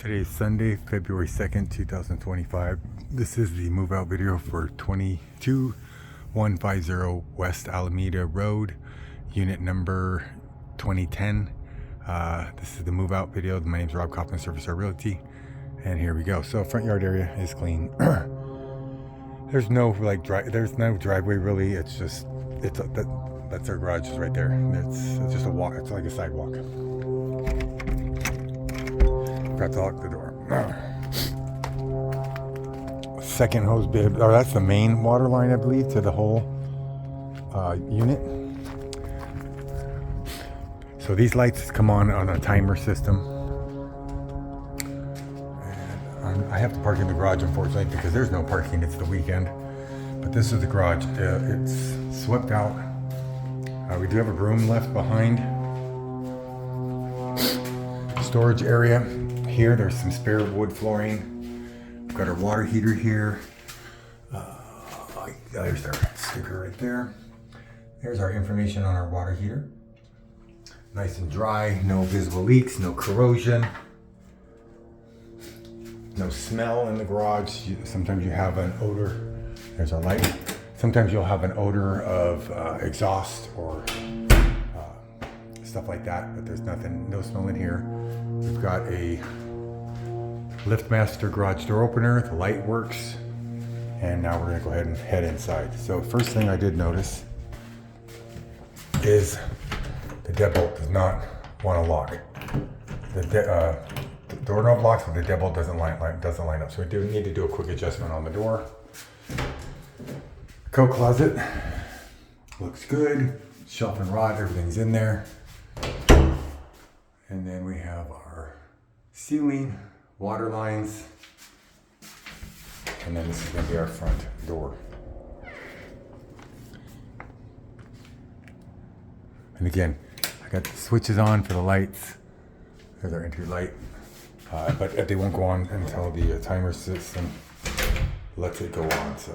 Today is Sunday, February 2nd, 2025. This is the move out video for 22150 West Alameda Road, unit number 2010. This is the move out video. My name is Rob Kaufman, Service Our Realty. And here we go. So front yard area is clean. There's no there's no driveway really. It's just, that's our garage is right there. It's just a walk. It's like a sidewalk. Forgot to lock the door. Second hose bib, or that's the main water line, I believe, to the whole unit. So these lights come on a timer system. And I have to park in the garage, unfortunately, because there's no parking. It's the weekend. But this is the garage. It's swept out. We do have a room left behind. Storage area. Here, there's some spare wood flooring. We've got our water heater here. There's our sticker right there. There's our information on our water heater. Nice and dry, no visible leaks, no corrosion, no smell in the garage. Sometimes you have an odor. There's our light. Sometimes you'll have an odor of exhaust or stuff like that, but there's nothing, no smell in here. We've got a LiftMaster garage door opener. The light works. And now we're going to go ahead and head inside. So first thing I did notice is the deadbolt does not want to lock. The doorknob locks, but the deadbolt doesn't line up. So we do need to do a quick adjustment on the door. Coat closet looks good. Shelf and rod, everything's in there. And then we have our ceiling, water lines, and then this is going to be our front door. And again, I got the switches on for the lights. There's our entry light, but they won't go on until the timer system lets it go on. So,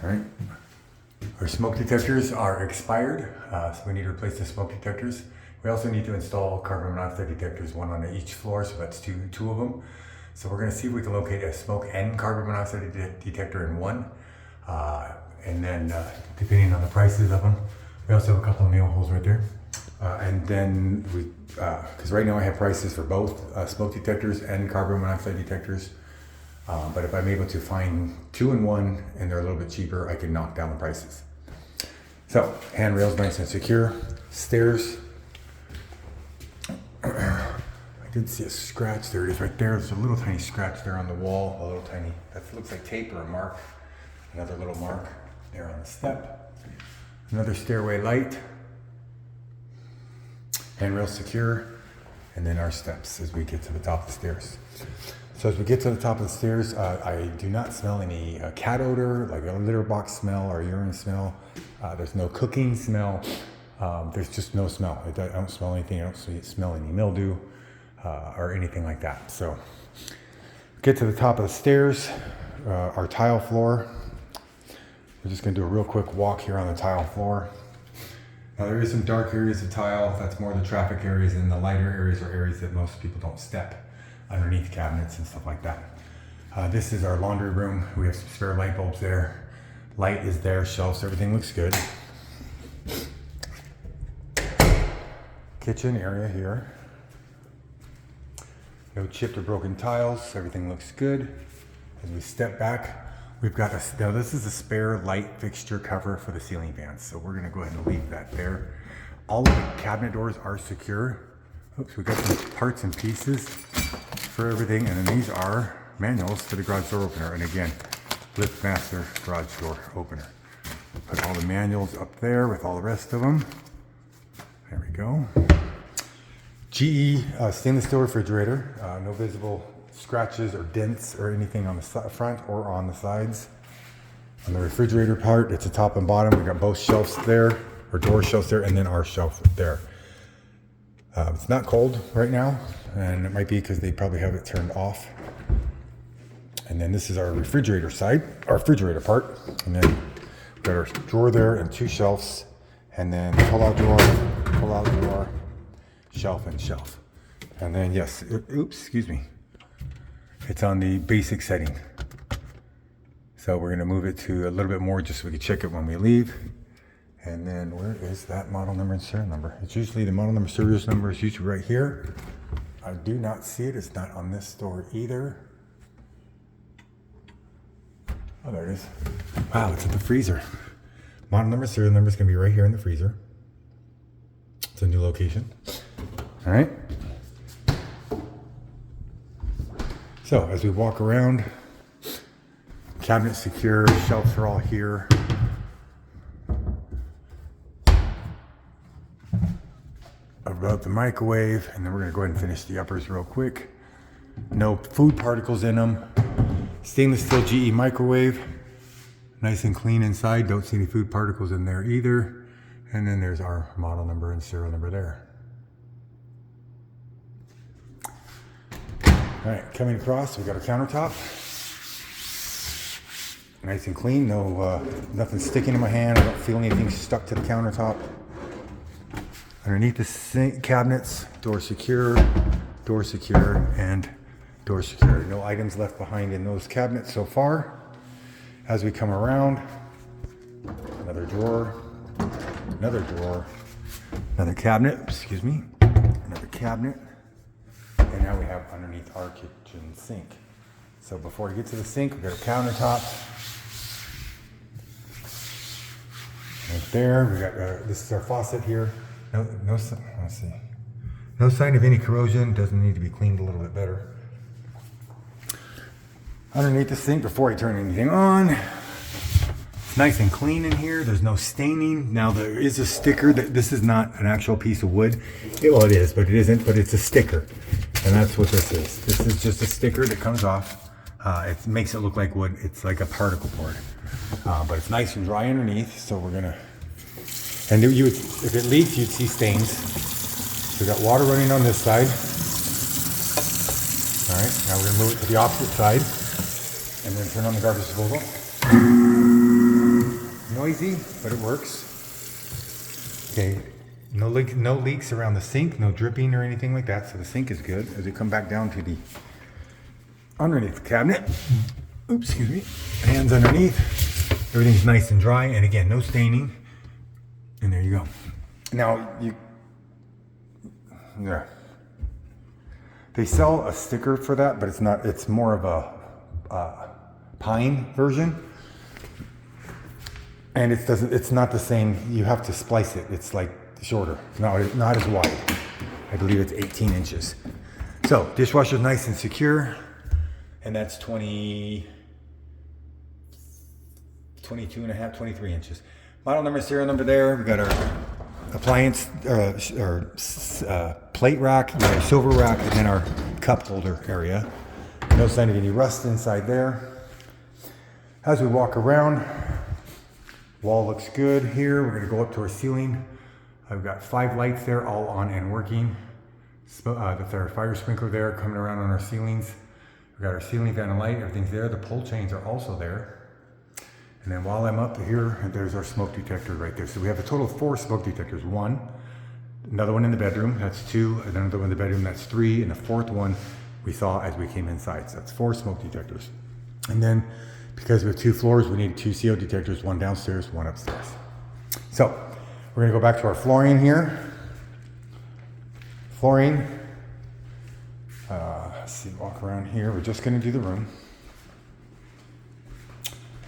all right. Our smoke detectors are expired, so we need to replace the smoke detectors. We also need to install carbon monoxide detectors, one on each floor, so that's two of them. So we're going to see if we can locate a smoke and carbon monoxide detector in one. And then, depending on the prices of them, we also have a couple of nail holes right there. And then because right now I have prices for both smoke detectors and carbon monoxide detectors. But if I'm able to find two in one and they're a little bit cheaper, I can knock down the prices. So handrails nice and secure. Stairs. I did see a scratch. There it is right there. There's a little tiny scratch there on the wall. A little tiny, that looks like tape or a mark. Another little mark there on the step. Another stairway light. Handrail secure. And then our steps as we get to the top of the stairs. So as we get to the top of the stairs, I do not smell any cat odor, like a litter box smell or urine smell. There's no cooking smell. There's just no smell. I don't smell anything. I don't smell any mildew or anything like that. So get to the top of the stairs, our tile floor. We're just going to do a real quick walk here on the tile floor. Now there is some dark areas of tile. That's more the traffic areas, and the lighter areas are areas that most people don't step underneath cabinets and stuff like that. This is our laundry room. We have some spare light bulbs there. Light is there, shelves, everything looks good. Kitchen area here. No chipped or broken tiles. Everything looks good. As we step back, we've got now this is a spare light fixture cover for the ceiling fans. So we're gonna go ahead and leave that there. All of the cabinet doors are secure. Oops, we got some parts and pieces for everything. And then these are manuals for the garage door opener. And again, LiftMaster garage door opener. Put all the manuals up there with all the rest of them. There we go. GE stainless steel refrigerator. No visible scratches or dents or anything on the front or on the sides. On the refrigerator part, it's the top and bottom. We got both shelves there, or door shelves there, and then our shelf there. It's not cold right now, and it might be because they probably have it turned off. And then this is our refrigerator side, our refrigerator part. And then we've got our drawer there and two shelves. And then pull out drawer, shelf and shelf. And then yes, oops, excuse me. It's on the basic setting. So we're gonna move it to a little bit more just so we can check it when we leave. And then where is that model number and serial number? It's usually the model number, serial number is usually right here. I do not see it. It's not on this store either. Oh, there it is. Wow, it's in the freezer. Model number, serial number is gonna be right here in the freezer. It's a new location. All right. So as we walk around, cabinet secure, shelves are all here. About the microwave, and then we're gonna go ahead and finish the uppers real quick. No food particles in them. Stainless steel GE microwave. Nice and clean inside. Don't see any food particles in there either. And then there's our model number and serial number there. All right, coming across, we got our countertop. Nice and clean, no nothing sticking in my hand. I don't feel anything stuck to the countertop. Underneath the sink cabinets, door secure, and door secure. No items left behind in those cabinets so far. As we come around, another drawer, another cabinet, excuse me, another cabinet. And now we have underneath our kitchen sink. So before we get to the sink, we got a countertop. Right there, we got this is our faucet here. Let's see. No sign of any corrosion. Doesn't need to be cleaned a little bit better. Underneath the sink, before I turn anything on, it's nice and clean in here. There's no staining. Now there is a sticker. This is not an actual piece of wood. Well, it is, but it isn't. But it's a sticker, and that's what this is. This is just a sticker that comes off. It makes it look like wood. It's like a particle board, but it's nice and dry underneath. So we're gonna. And you would, if it leaks, you'd see stains. So we got water running on this side. All right, now we're gonna move it to the opposite side and then turn on the garbage disposal. Noisy, but it works. Okay, no leaks around the sink, no dripping or anything like that. So the sink is good. As we come back down to the underneath the cabinet, oops, excuse me, hands underneath. Everything's nice and dry, and again, no staining. And there you go. Now they sell a sticker for that, but it's not. It's more of a pine version, and it's not the same. You have to splice it. It's like shorter. Not as wide. I believe it's 18 inches. So dishwasher's nice and secure, and that's 22 and a half, 23 inches. Model number, serial number there. We got our appliance, our plate rack, our silver rack, and then our cup holder area. No sign of any rust inside there. As we walk around, wall looks good here. We're gonna go up to our ceiling. I've got 5 lights there, all on and working. That's our fire sprinkler there coming around on our ceilings. We've got our ceiling fan and light, everything's there. The pole chains are also there. And then while I'm up here, there's our smoke detector right there. So we have a total of 4 smoke detectors. 1, another one in the bedroom, that's 2, and another one in the bedroom, that's 3, and the 4th one we saw as we came inside. So that's 4 smoke detectors. And then because we have 2 floors, we need 2 CO detectors, 1 downstairs, 1 upstairs. So we're gonna go back to our flooring here. Flooring, let's see, walk around here. We're just gonna do the room.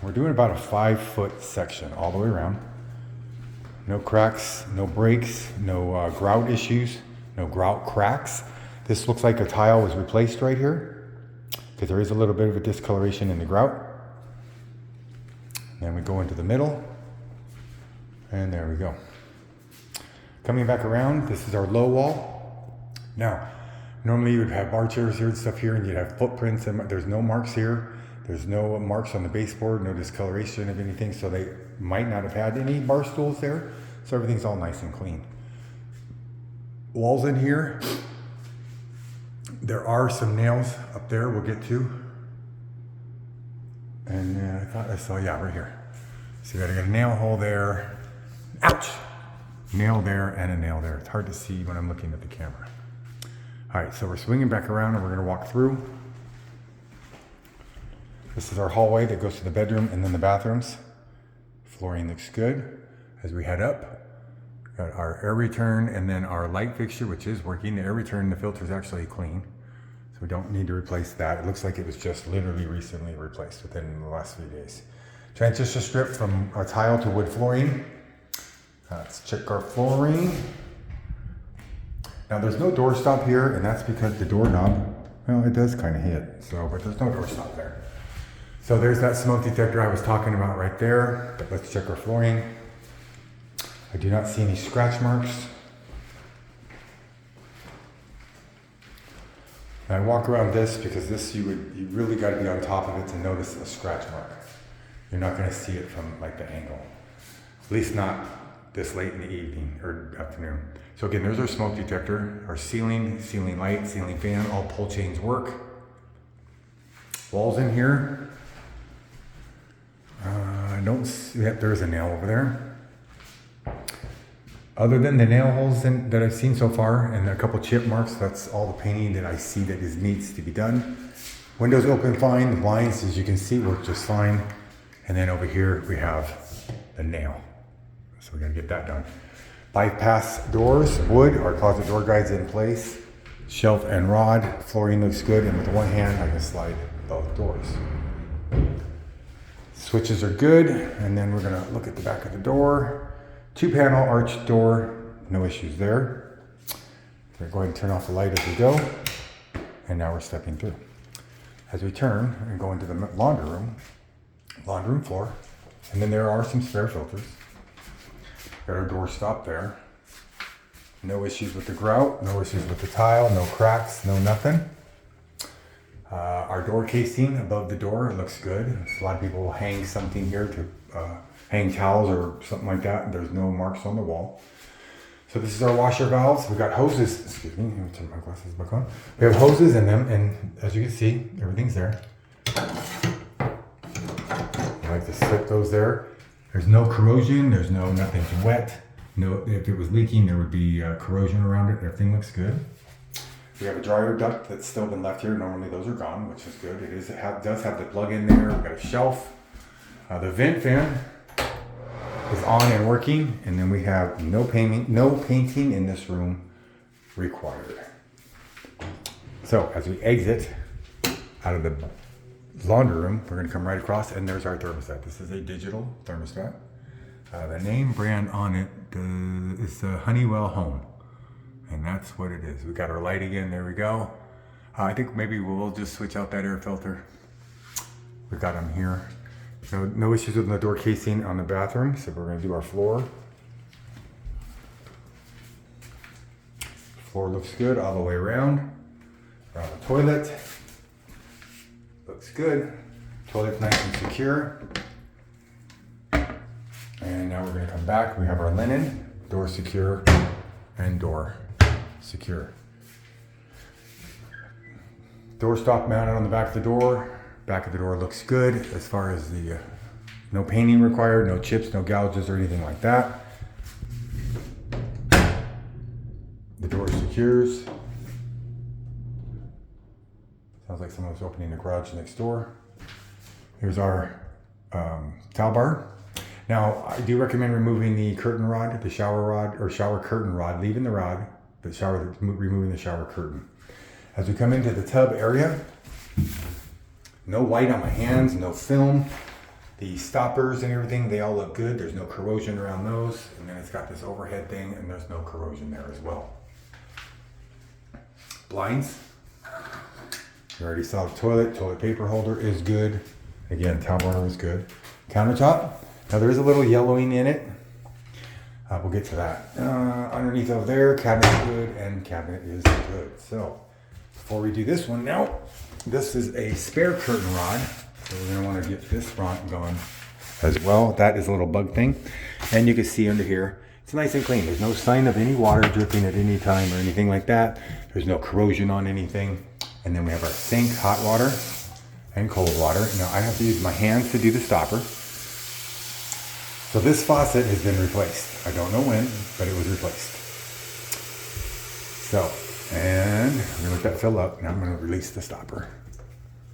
We're doing about a 5-foot section all the way around. No cracks, no breaks, no grout issues, no grout cracks. This looks like a tile was replaced right here because there is a little bit of a discoloration in the grout. Then we go into the middle, and there we go. Coming back around, this is our low wall. Now, normally you would have bar chairs here and stuff here, and you'd have footprints, and there's no marks here. There's no marks on the baseboard, no discoloration of anything, so they might not have had any bar stools there. So everything's all nice and clean. Walls in here, there are some nails up there we'll get to. And I thought I saw, yeah, right here. So you gotta get a nail hole there. Ouch! Nail there and a nail there. It's hard to see when I'm looking at the camera. All right, so we're swinging back around and we're gonna walk through. This is our hallway that goes to the bedroom and then the bathrooms. Flooring looks good. As we head up, got our air return and then our light fixture, which is working. The air return, the filter is actually clean, so we don't need to replace that. It looks like it was just literally recently replaced within the last few days. Transition strip from our tile to wood flooring. Let's check our flooring. Now there's no door stop here, and that's because the doorknob, well, it does kind of hit, so, but there's no door stop there. So there's that smoke detector I was talking about right there. But let's check our flooring. I do not see any scratch marks. And I walk around this because this you really got to be on top of it to notice a scratch mark. You're not going to see it from like the angle, at least not this late in the evening or afternoon. So again, there's our smoke detector, our ceiling light, ceiling fan, all pull chains work. Walls in here. I don't see, yep, there's a nail over there. Other than the nail holes that I've seen so far and a couple chip marks, that's all the painting that I see that needs to be done. Windows open fine, the blinds, as you can see, work just fine. And then over here we have the nail. So we're gonna get that done. Bypass doors, wood, our closet door guides in place. Shelf and rod, flooring looks good, and with one hand I can slide both doors. Switches are good, and then we're gonna look at the back of the door. 2-panel arched door, no issues there. We're going to turn off the light as we go, and now we're stepping through. As we turn and go into the laundry room floor, and then there are some spare filters. Got our door stop there. No issues with the grout, no issues with the tile, no cracks, no nothing. Our door casing above the door looks good. A lot of people will hang something here to hang towels or something like that. There's no marks on the wall. So this is our washer valves. We've got hoses, excuse me, let me turn my glasses back on. We have hoses in them, and as you can see, everything's there. I like to slip those there. There's no corrosion, nothing's wet. No, if it was leaking, there would be corrosion around it. Everything looks good. We have a dryer duct that's still been left here. Normally those are gone, which is good. It does have the plug in there. We've got a shelf. The vent fan is on and working, and then we have no painting in this room required. So as we exit out of the laundry room, we're going to come right across, and there's our thermostat. This is a digital thermostat. The name brand on it is the Honeywell Home. And that's what it is. We got our light again. There we go. I think maybe we'll just switch out that air filter. We've got them here. So no issues with the door casing on the bathroom. So we're going to do our floor. Floor looks good all the way around. Around the toilet. Looks good. Toilet's nice and secure. And now we're going to come back. We have our linen, door secure, and door secure. Door stop mounted on the back of the door. Back of the door looks good as far as the no painting required, no chips, no gouges or anything like that. The door secures. Sounds like someone was opening the garage next door. Here's our towel bar. Now, I do recommend removing the curtain rod, the shower rod, or shower curtain rod, leaving the rod, removing the shower curtain. As we come into the tub area, no white on my hands, no film. The stoppers and everything, they all look good. There's no corrosion around those. And then it's got this overhead thing, and there's no corrosion there as well. Blinds. You already saw the toilet paper holder is good. Again, towel bar is good. Countertop. Now there is a little yellowing in it. We'll get to that. Underneath over there, cabinet is good, and cabinet is good. So before we do this one now, this is a spare curtain rod. So we're gonna wanna get this front going as well. That is a little bug thing. And you can see under here, it's nice and clean. There's no sign of any water dripping at any time or anything like that. There's no corrosion on anything. And then we have our sink, hot water and cold water. Now I have to use my hands to do the stopper. So this faucet has been replaced. I don't know when, but it was replaced. So And we're gonna let that fill up. Now I'm gonna release the stopper.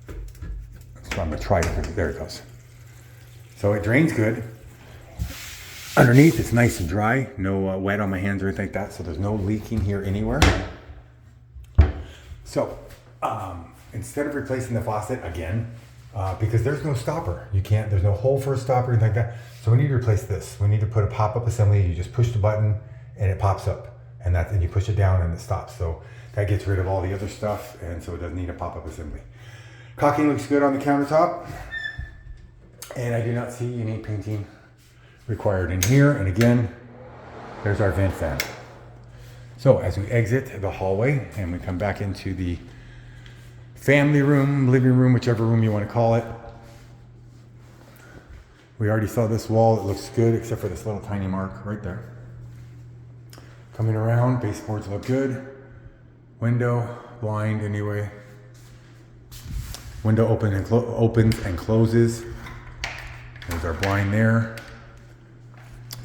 So I'm gonna try it. There it goes. So it drains good. Underneath, it's nice and dry. No wet on my hands or anything like that. So there's no leaking here anywhere. So instead of replacing the faucet again, because there's no stopper, there's no hole for a stopper or anything like that. So we need to replace this. We need to put a pop-up assembly. You just push the button and it pops up, and you push it down and it stops. So that gets rid of all the other stuff, and so it doesn't need a pop-up assembly. Caulking looks good on the countertop, and I do not see any painting required in here. And again, there's our vent fan. So as we exit the hallway and we come back into the family room, living room, whichever room you want to call it, we already saw this wall. It looks good except for this little tiny mark right there. Coming around, baseboards look good. Window, blind anyway. Window opens and closes. There's our blind there.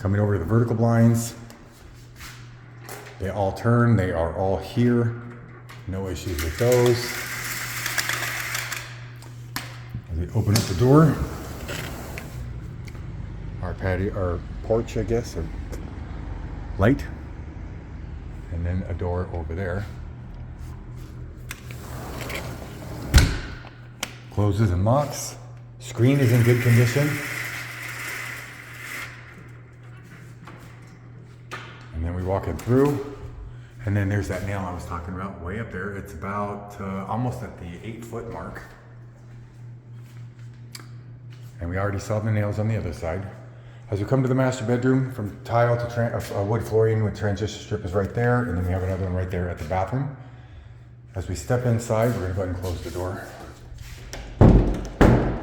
Coming over to the vertical blinds. They all turn, they are all here. No issues with those. As we open up the door, our patio, our porch, I guess, or light. And then a door over there. Closes and locks. Screen is in good condition. And then we walk in through, and then there's that nail I was talking about way up there. It's about almost at the 8-foot mark. And we already saw the nails on the other side. As we come to the master bedroom, from tile to wood flooring with transition strip is right there, and then we have another one right there at the bathroom. As we step inside, we're gonna go ahead and close the door.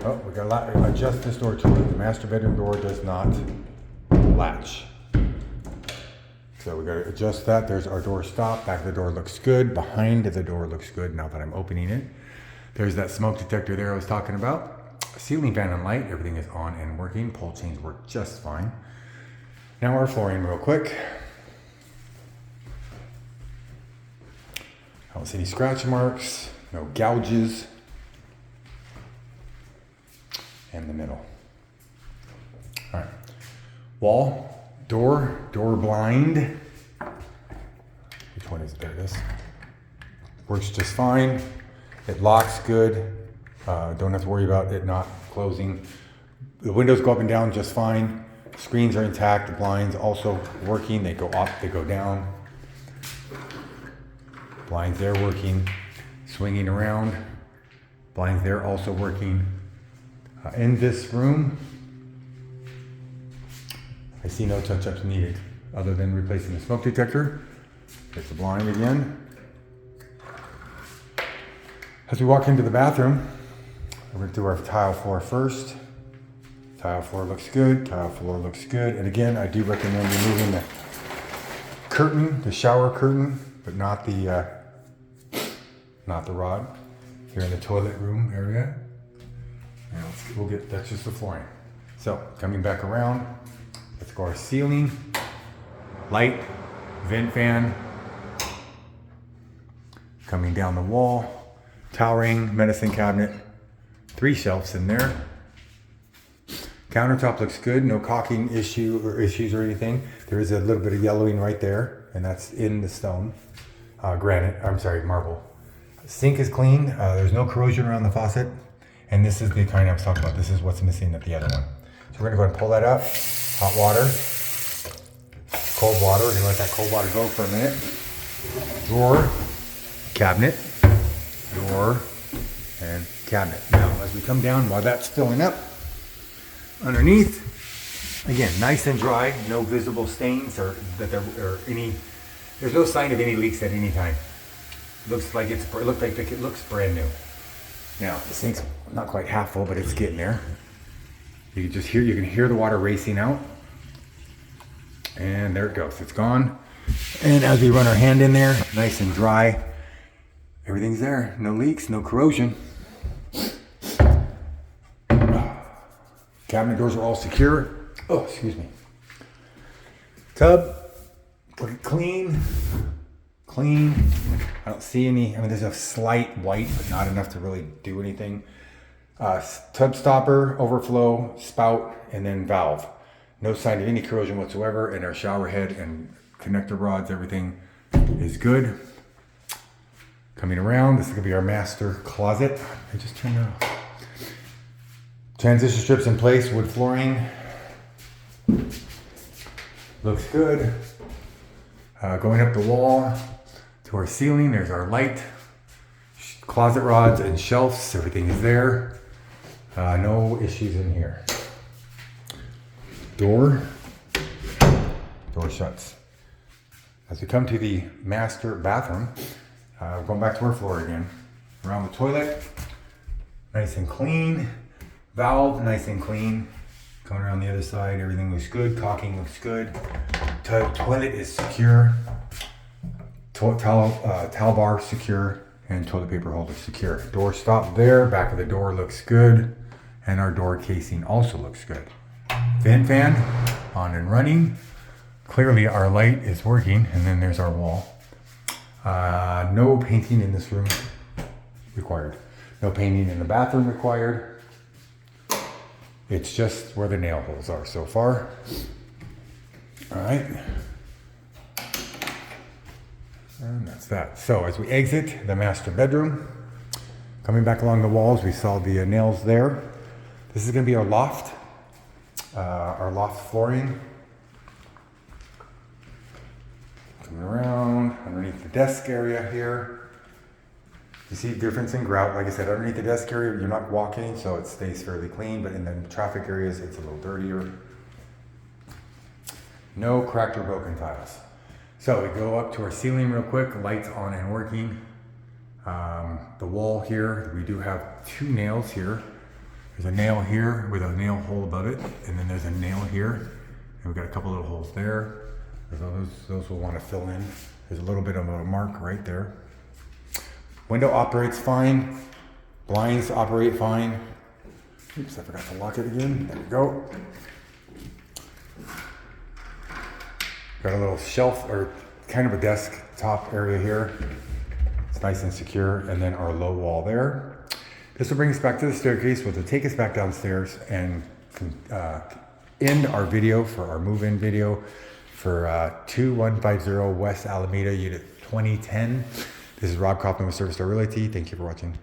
Oh, we gotta adjust this door too. The master bedroom door does not latch. So we gotta adjust that. There's our door stop. Back of the door looks good. Behind the door looks good now that I'm opening it. There's that smoke detector there I was talking about. Ceiling fan and light, everything is on and working. Pole chains work just fine. Now our flooring real quick. I don't see any scratch marks, no gouges. And the middle. All right. Wall, door blind. Which one is it? There it is. Works just fine. It locks good. Don't have to worry about it not closing. The windows go up and down just fine. Screens are intact. The blinds also working. They go up, they go down. Blinds there working. Swinging around. Blinds there also working. In this room, I see no touch-ups needed other than replacing the smoke detector. There's the blind again. As we walk into the bathroom, we're going to do our tile floor first. Tile floor looks good. Tile floor looks good. And again, I do recommend removing the curtain, the shower curtain, but not the rod here in the toilet room area. Now that's just the flooring. So coming back around, let's go our ceiling, light, vent fan, coming down the wall, towering medicine cabinet, 3 shelves in there. Countertop looks good, no caulking issues or anything. There is a little bit of yellowing right there, and that's in the stone, marble. Sink is clean, there's no corrosion around the faucet. And this is the kind I was talking about. This is what's missing at the other one. So we're gonna go ahead and pull that up. Hot water, cold water. We're gonna let that cold water go for a minute. Drawer, cabinet, drawer, and cabinet. Now, as we come down, while that's filling up, underneath, again, nice and dry, no visible stains or there's no sign of any leaks at any time. It looks like it looks brand new. Now, the sink's not quite half full, but it's getting there. You can hear the water racing out. And there it goes, it's gone. And as we run our hand in there, nice and dry, everything's there. No leaks, no corrosion. Cabinet doors are all secure. Oh, excuse me. Tub, clean clean. I don't see any, I mean, there's a slight white, but not enough to really do anything. Tub stopper, overflow, spout, and then valve. No sign of any corrosion whatsoever. And our shower head and connector rods, everything is good. Coming around, this is gonna be our master closet. I just turned it off. Transition strips in place, wood flooring. Looks good. Going up the wall to our ceiling, there's our light, closet rods and shelves, everything is there. No issues in here. Door shuts. As we come to the master bathroom, going back to our floor again. Around the toilet, nice and clean. Valve, nice and clean. Coming around the other side, everything looks good. Caulking looks good. Toilet is secure. Towel bar secure, and toilet paper holder secure. Door stop there. Back of the door looks good, and our door casing also looks good. Vent fan on and running. Clearly our light is working, and then there's our wall. No painting in this room required. No painting in the bathroom required. It's just where the nail holes are so far. All right. And that's that. So as we exit the master bedroom, coming back along the walls, we saw the nails there. This is gonna be our loft flooring. Coming around underneath the desk area here. You see difference in grout. Like I said, underneath the desk area, you're not walking, so it stays fairly clean, but in the traffic areas, it's a little dirtier. No cracked or broken tiles. So we go up to our ceiling real quick, lights on and working. The wall here, we do have two nails here. There's a nail here with a nail hole above it, and then there's a nail here, and we've got a couple little holes there. Those will want to fill in. There's a little bit of a mark right there. Window operates fine. Blinds operate fine. Oops, I forgot to lock it again. There we go. Got a little shelf or kind of a desk top area here. It's nice and secure. And then our low wall there. This will bring us back to the staircase, which will take us back downstairs and end our video for our move-in video for 2150 West Alameda, Unit 2010. This is Rob Kaufman with Service Star Realty. Thank you for watching.